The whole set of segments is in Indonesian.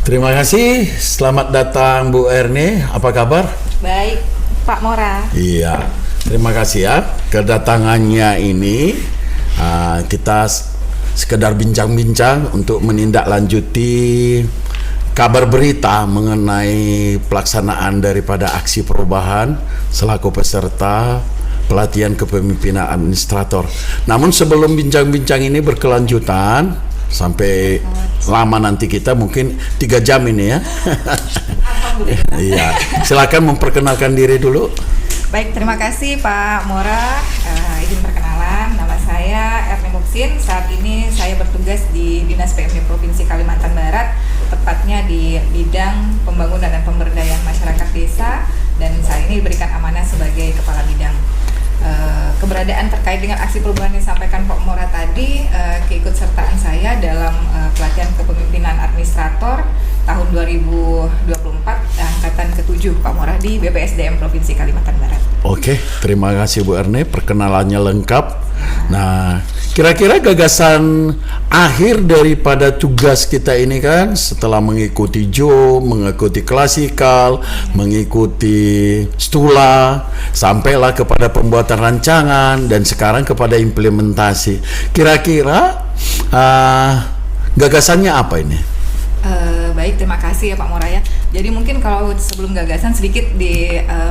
Terima kasih, selamat datang Bu Erni, apa kabar? Baik, Pak Mora. Iya, terima kasih ya. Kedatangannya ini kita sekedar bincang-bincang untuk menindaklanjuti kabar berita mengenai pelaksanaan daripada aksi perubahan selaku peserta pelatihan kepemimpinan administrator. Namun sebelum bincang-bincang ini berkelanjutan sampai lama nanti kita mungkin 3 jam ini ya. Iya, silakan memperkenalkan diri dulu. Baik, terima kasih Pak Mora. Izin perkenalan, nama saya Erni Muksin. Saat ini saya bertugas di Dinas PMD Provinsi Kalimantan Barat, tepatnya di bidang pembangunan dan pemberdayaan masyarakat desa, dan saya ini diberikan amanah sebagai kepala bidang. Keberadaan terkait dengan aksi perubahan yang disampaikan Pak Mora tadi, keikutsertaan saya dalam pelatihan kepemimpinan administrator tahun 2024 angkatan ke-7 Pak Mora di BPSDM Provinsi Kalimantan Barat. Oke, terima kasih Bu Erne, perkenalannya lengkap. Nah, kira-kira gagasan akhir daripada tugas kita ini kan setelah mengikuti JO, mengikuti klasikal, mengikuti stula, sampailah kepada pembuatan rancangan dan sekarang kepada implementasi. Kira-kira gagasannya apa ini? Baik, terima kasih ya Pak Mora ya. Jadi mungkin kalau sebelum gagasan sedikit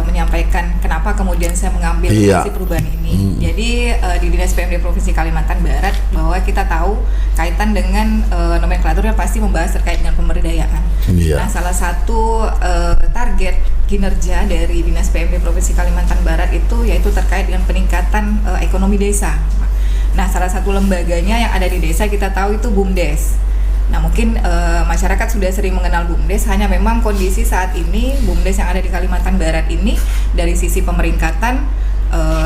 menyampaikan kenapa kemudian saya mengambil aksi perubahan ini. Jadi di Dinas PMD Provinsi Kalimantan Barat bahwa kita tahu kaitan dengan nomenklaturnya pasti membahas terkait dengan pemberdayaan. Nah, salah satu target kinerja dari Dinas PMD Provinsi Kalimantan Barat itu yaitu terkait dengan peningkatan ekonomi desa. Nah, salah satu lembaganya yang ada di desa kita tahu itu BUMDes. Nah, mungkin masyarakat sudah sering mengenal BUMDes, hanya memang kondisi saat ini BUMDes yang ada di Kalimantan Barat ini dari sisi pemeringkatan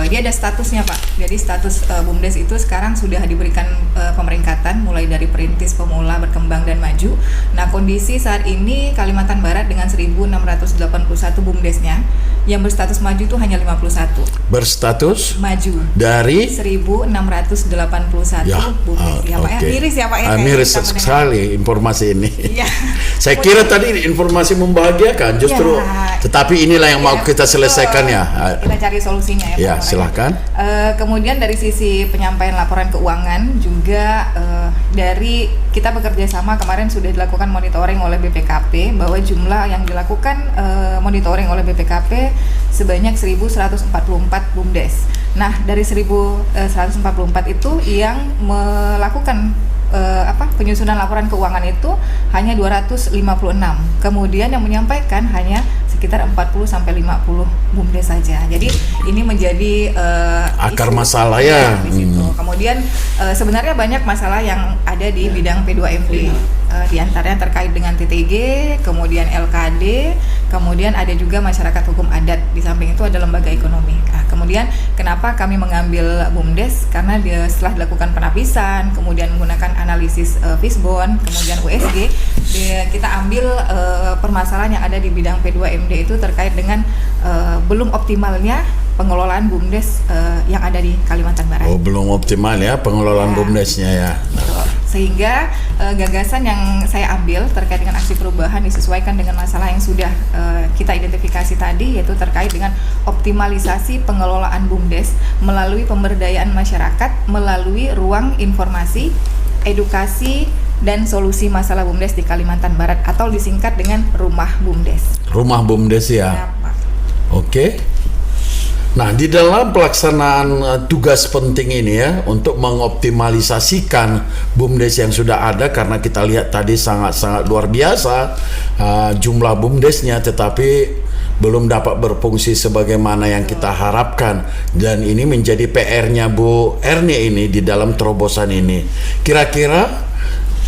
dia ada statusnya Pak. Jadi status BUMDes itu sekarang sudah diberikan pemeringkatan mulai dari perintis, pemula, berkembang dan maju. Nah, kondisi saat ini Kalimantan Barat dengan 1.681 BUMDesnya, yang berstatus maju itu hanya 51. Berstatus maju dari 1.681 BUMDes. Ya Pak ya, miris ya Pak ya. Miris sekali informasi ini. Ya. Saya kira tadi informasi membahagiakan justru, tetapi inilah yang mau kita selesaikan ya. Kita cari solusinya ya Pak. Ya, silakan. Kemudian dari sisi penyampaian laporan keuangan juga dari kita bekerja sama kemarin sudah dilakukan monitoring oleh BPKP bahwa jumlah yang dilakukan monitoring oleh BPKP sebanyak 1.144 BUMDes. Nah, dari 1.144 itu yang melakukan penyusunan laporan keuangan itu hanya 256. Kemudian yang menyampaikan hanya sekitar 40 sampai 50 BUMDes saja. Jadi ini menjadi akar isu masalah ya. Di situ. Kemudian sebenarnya banyak masalah yang ada di bidang P2MD. Di antaranya terkait dengan TTG, kemudian LKD, kemudian ada juga masyarakat hukum adat. Di samping itu ada lembaga ekonomi. Nah, kemudian kenapa kami mengambil BUMDes? Karena dia setelah dilakukan penapisan, kemudian menggunakan analisis Fishbone, kemudian USG, kita ambil permasalahan yang ada di bidang P2MD itu terkait dengan belum optimalnya pengelolaan BUMDes yang ada di Kalimantan Barat. Oh, belum optimal ya pengelolaan BUMDesnya ya. Sehingga gagasan yang saya ambil terkait dengan aksi perubahan disesuaikan dengan masalah yang sudah kita identifikasi tadi, yaitu terkait dengan optimalisasi pengelolaan BUMDes melalui pemberdayaan masyarakat, melalui ruang informasi, edukasi, dan solusi masalah BUMDes di Kalimantan Barat atau disingkat dengan Rumah BUMDes. Rumah BUMDes ya. Ya Pak. Oke. Nah, di dalam pelaksanaan tugas penting ini ya untuk mengoptimalisasikan BUMDes yang sudah ada, karena kita lihat tadi sangat-sangat luar biasa jumlah BUMDesnya, tetapi belum dapat berfungsi sebagaimana yang kita harapkan, dan ini menjadi PR-nya Bu Erni ini di dalam terobosan ini. Kira-kira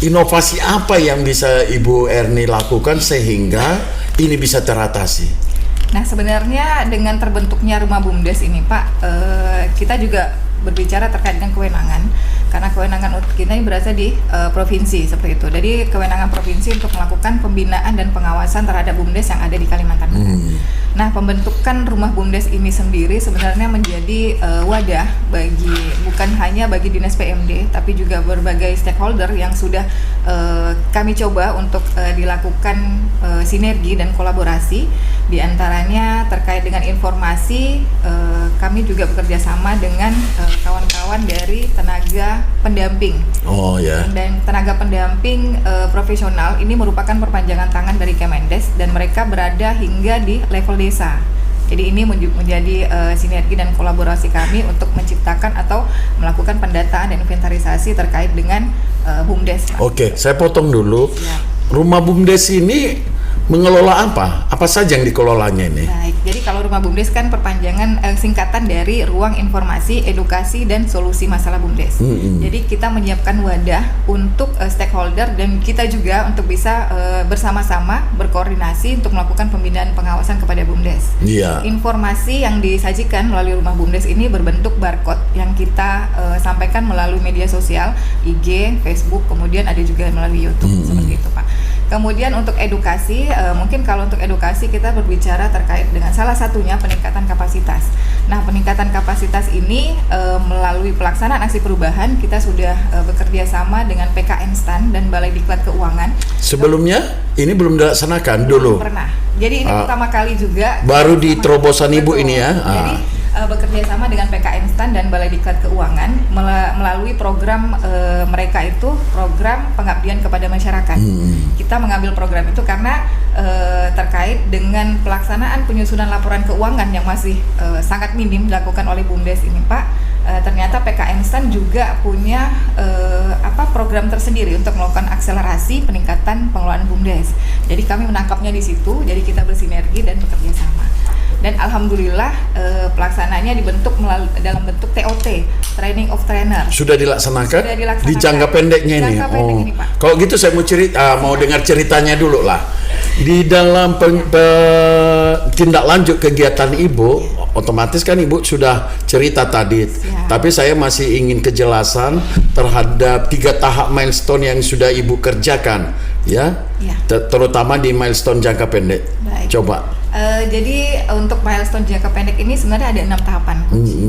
inovasi apa yang bisa Ibu Erni lakukan sehingga ini bisa teratasi? Nah, sebenarnya dengan terbentuknya Rumah BUMDes ini Pak, kita juga berbicara terkait dengan kewenangan, karena kewenangan kita ini berasal di provinsi seperti itu. Jadi kewenangan provinsi untuk melakukan pembinaan dan pengawasan terhadap BUMDes yang ada di Kalimantan Barat. Nah, pembentukan rumah BUMDes ini sendiri sebenarnya menjadi wadah bagi bukan hanya bagi Dinas PMD, tapi juga berbagai stakeholder yang sudah kami coba untuk dilakukan sinergi dan kolaborasi. Di antaranya terkait dengan informasi, kami juga bekerja sama dengan kawan-kawan dari tenaga pendamping. Oh ya. Dan tenaga pendamping profesional ini merupakan perpanjangan tangan dari Kemendes dan mereka berada hingga di level desa. Jadi ini menjadi sinergi dan kolaborasi kami untuk menciptakan atau melakukan pendataan dan inventarisasi terkait dengan BUMDes. Oke, saya potong dulu. Ya. Rumah BUMDes ini mengelola apa? Apa saja yang dikelolanya ini? Baik, jadi kalau rumah BUMDes kan perpanjangan singkatan dari Ruang Informasi, Edukasi, dan Solusi Masalah BUMDes. Jadi kita menyiapkan wadah untuk stakeholder dan kita juga untuk bisa bersama-sama berkoordinasi untuk melakukan pembinaan pengawasan kepada BUMDes. Iya. Informasi yang disajikan melalui rumah BUMDes ini berbentuk barcode yang kita sampaikan melalui media sosial, IG, Facebook, kemudian ada juga melalui YouTube, seperti itu Pak. Kemudian untuk edukasi, mungkin kalau untuk edukasi kita berbicara terkait dengan salah satunya peningkatan kapasitas. Nah, peningkatan kapasitas ini melalui pelaksanaan aksi perubahan kita sudah bekerja sama dengan PKN STAN dan Balai Diklat Keuangan. Sebelumnya ini belum dilaksanakan dulu. Pernah. Jadi ini pertama kali juga. Baru di terobosan Ibu ini ya. Jadi bekerja sama dengan PKN STAN dan Balai Diklat Keuangan melalui program mereka itu program pengabdian kepada masyarakat. Kita mengambil program itu karena terkait dengan pelaksanaan penyusunan laporan keuangan yang masih sangat minim dilakukan oleh BUMDes ini Pak. Ternyata PKN STAN juga punya program tersendiri untuk melakukan akselerasi peningkatan pengelolaan BUMDes. Jadi kami menangkapnya di situ, jadi kita bersinergi dan bekerja sama. Dan alhamdulillah pelaksanaannya dibentuk dalam bentuk TOT, Training of Trainer. Sudah dilaksanakan? Sudah dilaksanakan. Di jangka pendeknya ini. Jangka pendek ini, Pak. Kalau gitu saya mau dengar ceritanya dulu lah. Di dalam tindak lanjut kegiatan Ibu, otomatis kan Ibu sudah cerita tadi. Siap. Tapi saya masih ingin kejelasan terhadap 3 tahap milestone yang sudah Ibu kerjakan, ya. Terutama di milestone jangka pendek. Baik. Coba. Jadi untuk milestone jangka pendek ini sebenarnya ada 6 tahapan.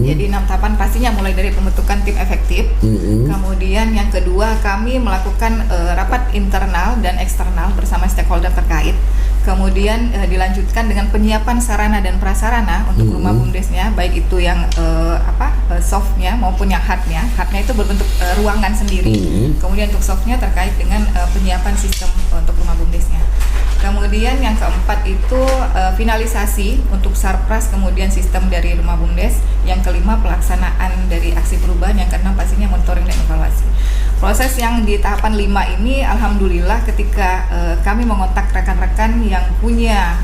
Jadi 6 tahapan pastinya mulai dari pembentukan tim efektif. Kemudian yang kedua kami melakukan rapat internal dan eksternal bersama stakeholder terkait. Kemudian dilanjutkan dengan penyiapan sarana dan prasarana untuk rumah BUMDesnya, baik itu yang softnya maupun yang hardnya. Hardnya itu berbentuk ruangan sendiri. Kemudian untuk softnya terkait dengan penyiapan sistem untuk rumah BUMDesnya. Kemudian yang keempat itu finalisasi untuk sarpras, kemudian sistem dari rumah BUMDes. Yang kelima pelaksanaan dari aksi perubahan. Yang keenam pastinya monitoring dan evaluasi. Proses yang di tahapan 5 ini alhamdulillah ketika kami mengontak rekan-rekan yang punya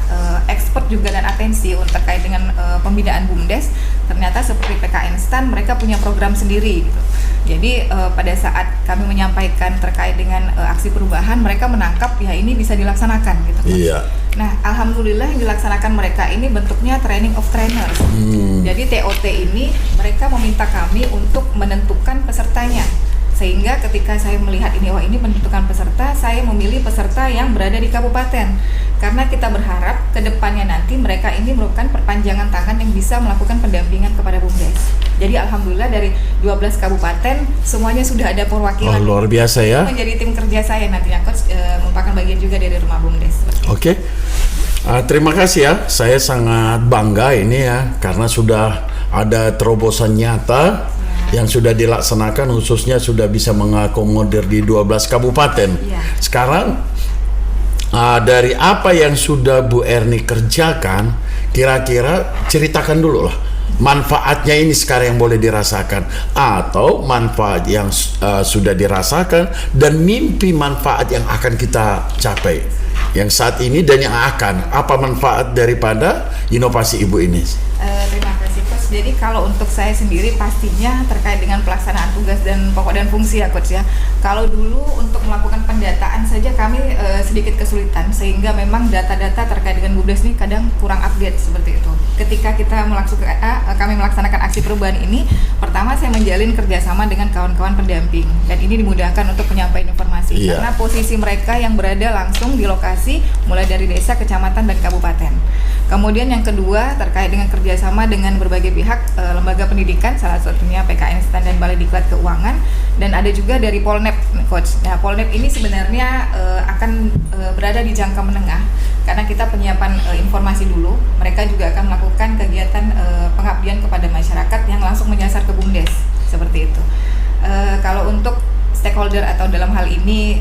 expert juga dan atensi terkait dengan pembinaan BUMDes, ternyata seperti PKN STAN mereka punya program sendiri gitu. Jadi pada saat kami menyampaikan terkait dengan aksi perubahan, mereka menangkap ya ini bisa dilaksanakan gitu. Iya. Nah, alhamdulillah yang dilaksanakan mereka ini bentuknya training of trainers. Jadi TOT ini mereka meminta kami untuk menentukan pesertanya. Sehingga ketika saya melihat ini, ini menentukan peserta, saya memilih peserta yang berada di kabupaten. Karena kita berharap ke depannya nanti mereka ini merupakan perpanjangan tangan yang bisa melakukan pendampingan kepada BUMDes. Jadi alhamdulillah dari 12 kabupaten semuanya sudah ada perwakilan. Luar biasa ya. Menjadi tim kerja saya nantinya, Coach, merupakan bagian juga dari rumah BUMDes. Oke. Terima kasih ya. Saya sangat bangga ini ya karena sudah ada terobosan nyata yang sudah dilaksanakan, khususnya sudah bisa mengakomodir di 12 kabupaten. Sekarang dari apa yang sudah Bu Erni kerjakan, kira-kira ceritakan dulu lah manfaatnya ini sekarang yang boleh dirasakan, atau manfaat yang sudah dirasakan dan mimpi manfaat yang akan kita capai yang saat ini dan yang akan. Apa manfaat daripada inovasi Ibu ini? Terima kasih Coach. Jadi kalau untuk saya sendiri pastinya terkait dengan pelaksanaan tugas dan pokok dan fungsi ya Coach ya. Kalau dulu untuk melakukan pendataan saja kami sedikit kesulitan kesulitan sehingga memang data-data terkait dengan BUMDes ini kadang kurang update seperti itu. Ketika kami melaksanakan aksi perubahan ini, pertama saya menjalin kerjasama dengan kawan-kawan pendamping dan ini dimudahkan untuk penyampaian informasi karena posisi mereka yang berada langsung di lokasi mulai dari desa, kecamatan, dan kabupaten. Kemudian yang kedua terkait dengan kerjasama dengan berbagai pihak, lembaga pendidikan, salah satunya PKN STAN dan Balai Diklat Keuangan, dan ada juga dari Polnep, Coach. Nah, Polnep ini sebenarnya akan berada di jangka menengah karena kita penyiapan informasi dulu. Mereka juga akan melakukan kegiatan pengabdian kepada masyarakat yang langsung menyasar ke BUMDes seperti itu. Kalau untuk stakeholder atau dalam hal ini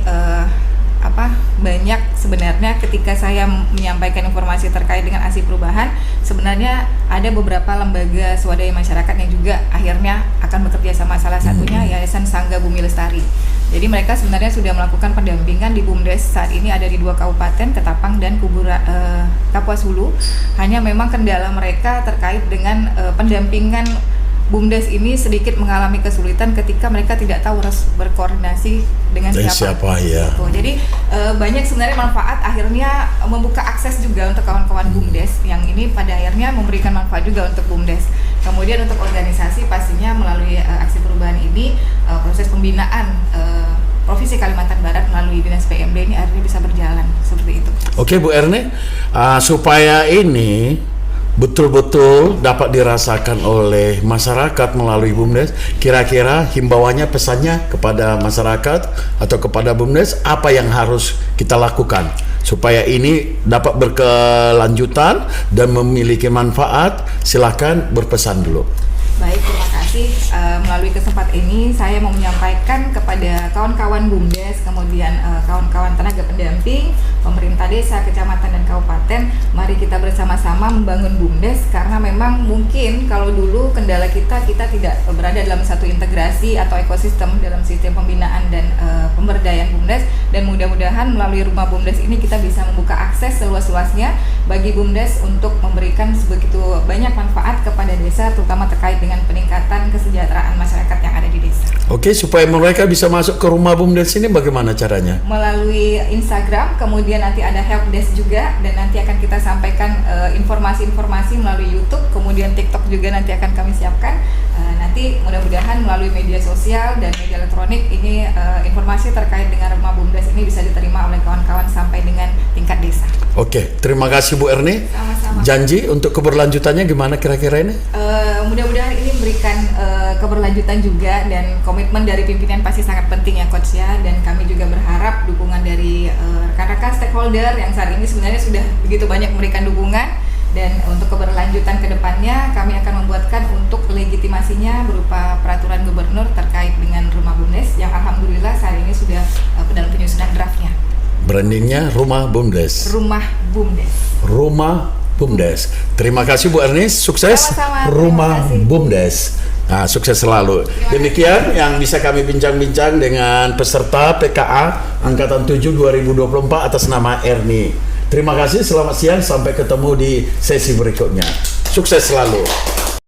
banyak sebenarnya ketika saya menyampaikan informasi terkait dengan aksi perubahan, sebenarnya ada beberapa lembaga swadaya masyarakat yang juga akhirnya akan bekerja sama, salah satunya Yayasan Sangga Bumi Lestari. Jadi mereka sebenarnya sudah melakukan pendampingan di BUMDes saat ini ada di 2 kabupaten, Ketapang dan Kapuas Hulu. Hanya memang kendala mereka terkait dengan pendampingan BUMDes ini sedikit mengalami kesulitan ketika mereka tidak tahu harus berkoordinasi dengan siapa. Ya. Jadi banyak sebenarnya manfaat, akhirnya membuka akses juga untuk kawan-kawan BUMDes yang ini pada akhirnya memberikan manfaat juga untuk BUMDes. Kemudian untuk organisasi pastinya melalui aksi perubahan ini proses pembinaan Provinsi Kalimantan Barat melalui Dinas PMD ini akhirnya bisa berjalan seperti itu. Oke Bu Erne, supaya ini betul-betul dapat dirasakan oleh masyarakat melalui BUMDes, kira-kira himbauannya, pesannya kepada masyarakat atau kepada BUMDes apa yang harus kita lakukan supaya ini dapat berkelanjutan dan memiliki manfaat? Silakan berpesan dulu. Baik, terima kasih. Melalui kesempatan ini saya mau menyampaikan kepada kawan-kawan BUMDes, kemudian kawan-kawan tenaga pendamping, pemerintah desa, kecamatan, dan kabupaten, mari kita bersama-sama membangun BUMDes karena memang mungkin kalau dulu kendala kita tidak berada dalam satu integrasi atau ekosistem dalam sistem pembinaan dan pemberdayaan BUMDes, dan mudah-mudahan melalui rumah BUMDes ini kita bisa membuka akses seluas-luasnya bagi BUMDes untuk memberikan sebegitu banyak manfaat kepada desa, terutama terkait dengan peningkatan kesejahteraan masyarakat yang ada di desa. Oke, supaya mereka bisa masuk ke rumah BUMDes ini bagaimana caranya? Melalui Instagram, kemudian nanti ada helpdesk juga, dan nanti akan kita sampaikan informasi-informasi melalui YouTube, kemudian TikTok juga nanti akan kami siapkan. Nanti mudah-mudahan melalui media sosial dan media elektronik ini informasi terkait dengan rumah BUMDes ini bisa diterima oleh kawan-kawan sampai dengan tingkat desa. Oke, terima kasih Bu Erni. Sama-sama. Janji untuk keberlanjutannya gimana kira-kira ini? Mudah-mudahan ini memberikan keberlanjutan juga, dan komitmen dari pimpinan pasti sangat penting ya Coach ya, dan kami juga berharap dukungan dari rekan-rekan stakeholder yang saat ini sebenarnya sudah begitu banyak memberikan dukungan, dan untuk keberlanjutan ke depannya kami akan membuatkan untuk legitimasinya berupa peraturan gubernur terkait dengan rumah BUMDes yang alhamdulillah saat ini sudah dalam penyusunan draftnya. Brandingnya Rumah BUMDes. Rumah BUMDes. Rumah BUMDes. Terima kasih Bu Ernest, sukses. Sama-sama, Rumah terima kasih. BUMDes. Nah, sukses selalu. Demikian yang bisa kami bincang-bincang dengan peserta PKA Angkatan 7 2024 atas nama Erni. Terima kasih, selamat siang, sampai ketemu di sesi berikutnya. Sukses selalu.